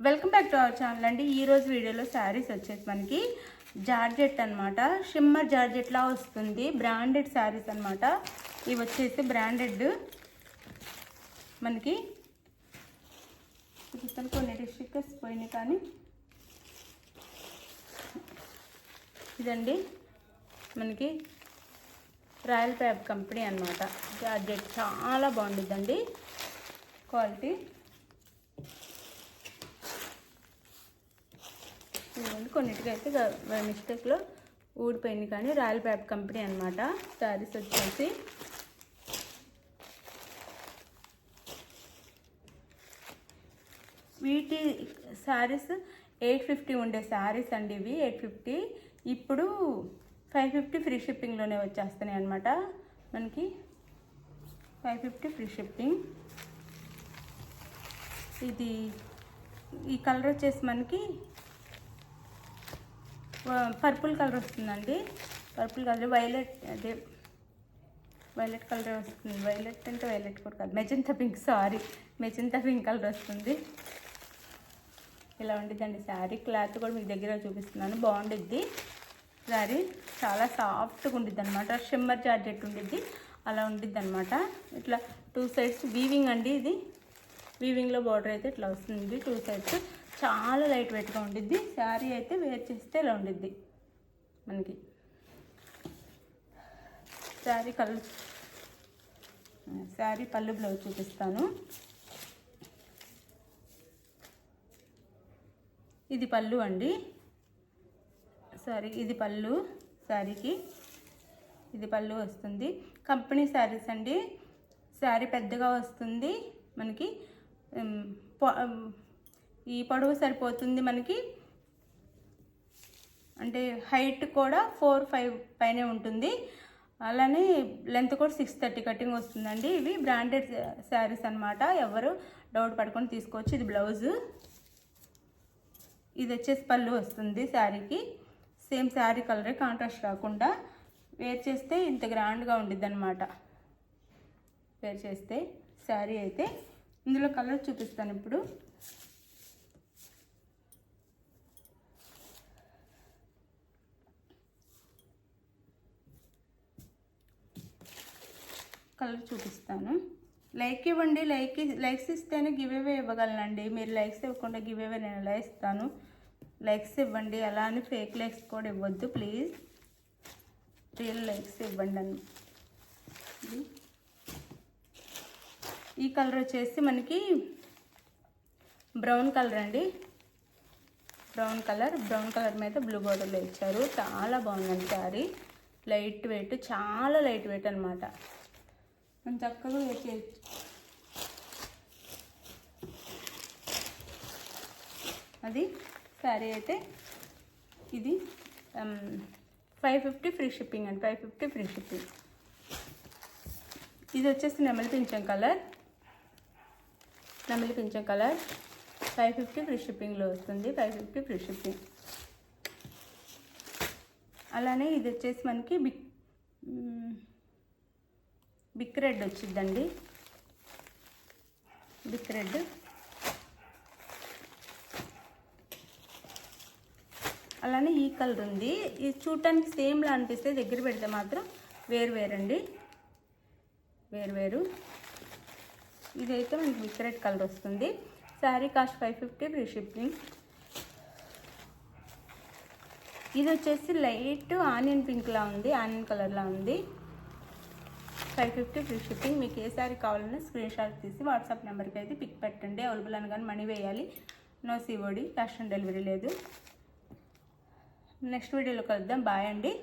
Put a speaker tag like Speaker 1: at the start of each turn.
Speaker 1: Welcome back to our channel అండి. ఈరోజు వీడియోలో శారీస్ వచ్చేసి మనకి జార్జెట్ అనమాట, షిమ్మర్ జార్జెట్లా వస్తుంది. బ్రాండెడ్ శారీస్ అనమాట. ఇవి వచ్చేసి బ్రాండెడ్. మనకి కొన్ని డిస్ట్రిక్ట్స్ పోయినాయి, కానీ ఇదండి మనకి రాయల్ ఫ్యాబ్ కంపెనీ అనమాట. జార్జెట్ చాలా బాగుంటుందండి క్వాలిటీ. కొన్నిటికైతే మిస్టేక్లో ఊడిపోయింది, కానీ రాయల్ ఫ్యాబ్ కంపెనీ అనమాట. శారీస్ వచ్చేసి వీటి శారీస్ 850 ఉండే శారీస్ అండి. ఇవి 850, ఇప్పుడు 550 ఫ్రీ షిప్పింగ్లోనే వచ్చేస్తున్నాయి అనమాట. మనకి 550 ఫ్రీ షిప్పింగ్. ఇది ఈ కలర్ వచ్చేసి మనకి పర్పుల్ కలర్ వస్తుందండి. పర్పుల్ కలర్ వైలెట్, అదే వైలెట్ కలర్ వస్తుంది. వైలెట్ అంటే వైలెట్ కూడా కాదు, magenta pink, sorry magenta pink colour వస్తుంది. ఇలా ఉండిద్దండి శారీ. క్లాత్ కూడా మీకు దగ్గర చూపిస్తున్నాను, బాగుండిద్ది శారీ. చాలా సాఫ్ట్గా ఉండిద్ది అనమాట. షిమ్మర్ జార్జెట్ ఉండిద్ది, అలా ఉండిద్ది అనమాట. ఇట్లా 2 సైడ్స్ వీవింగ్ అండి. ఇది వీవింగ్లో బార్డర్ అయితే ఇట్లా వస్తుంది 2 సైడ్స్. చాలా లైట్ వెయిట్గా ఉండిద్ది శారీ. అయితే వేర్ చేస్తే ఇలా ఉండిద్ది మనకి శారీ. శారీ పళ్ళు బ్లౌజ్ చూపిస్తాను. ఇది పళ్ళు అండి. సారీ, ఇది పళ్ళు శారీకి. ఇది పళ్ళు వస్తుంది. కంపెనీ శారీస్ అండి. శారీ పెద్దగా వస్తుంది మనకి. ఈ పొడవు సరిపోతుంది మనకి. అంటే హైట్ కూడా 4-5 పైనే ఉంటుంది. అలానే లెంత్ కూడా 630 కటింగ్ వస్తుందండి. ఇవి బ్రాండెడ్ శారీస్ అనమాట. ఎవరు డౌట్ పడుకొని తీసుకోవచ్చు. ఇది బ్లౌజు. ఇది వచ్చేసి పళ్ళు వస్తుంది శారీకి. సేమ్ శారీ కలరే, కాంట్రాస్ట్ రాకుండా. వేర్ చేస్తే ఇంత గ్రాండ్గా ఉండిద్ది అనమాట. వేర్ చేస్తే శారీ అయితే. ఇందులో కలర్ చూపిస్తాను ఇప్పుడు. కలర్ చూపిస్తాను. లైక్ ఇవ్వండి. లైక్స్ ఇస్తేనే గివ్ అవే ఇవ్వగలనండి. మీరు లైక్స్ ఇవ్వకుండా గివ్ అవే నేను ఎలా ఇస్తాను? లైక్స్ ఇవ్వండి. అలా అని ఫేక్ లైక్స్ కూడా ఇవ్వద్దు ప్లీజ్. రియల్ లైక్స్ ఇవ్వండి అని. ఈ కలర్ వచ్చేసి మనకి బ్రౌన్ కలర్ అండి. బ్రౌన్ కలర్ మీద బ్లూ బార్డర్లో ఇచ్చారు. చాలా బాగుందండి శారీ. లైట్ వెయిట్, చాలా లైట్ వెయిట్ అనమాట. మనం చక్కగా వేర్ చేయొచ్చు. అది శారీ అయితే. ఇది 550 ఫ్రీ షిప్పింగ్ అండి. 550 ఫ్రీ షిప్పింగ్. ఇది వచ్చేసి నెమలి పింఛం కలర్. 550 ఫ్రీ షిప్పింగ్లో వస్తుంది. 550 ఫ్రీ షిప్పింగ్. అలానే ఇది వచ్చేసి మనకి బిక్ రెడ్ వచ్చిందండి. బిక్ రెడ్. అలానే ఈ కలర్ ఉంది. ఇది చూడటానికి సేమ్లా అనిపిస్తే దగ్గర పెడితే మాత్రం వేరండి, వేరు. ఇదైతే మనకి బిక్ రెడ్ కలర్ వస్తుంది. Sari cost 550 free shipping. ఇది వచ్చేసి లైట్ ఆనియన్ పింక్లా ఉంది, ఆనియన్ కలర్లా ఉంది. 550 ఫ్రీ షిప్పింగ్. మీకు ఏ శారీ కావాలన్నా స్క్రీన్ షాట్ తీసి వాట్సాప్ నెంబర్కి అయితే పిక్ పెట్టండి. అవైలబుల్ అనగానే మనీ వేయాలి. No COD, cash on delivery లేదు. నెక్స్ట్ వీడియోలో కలుద్దాం. బాయ్ అండి.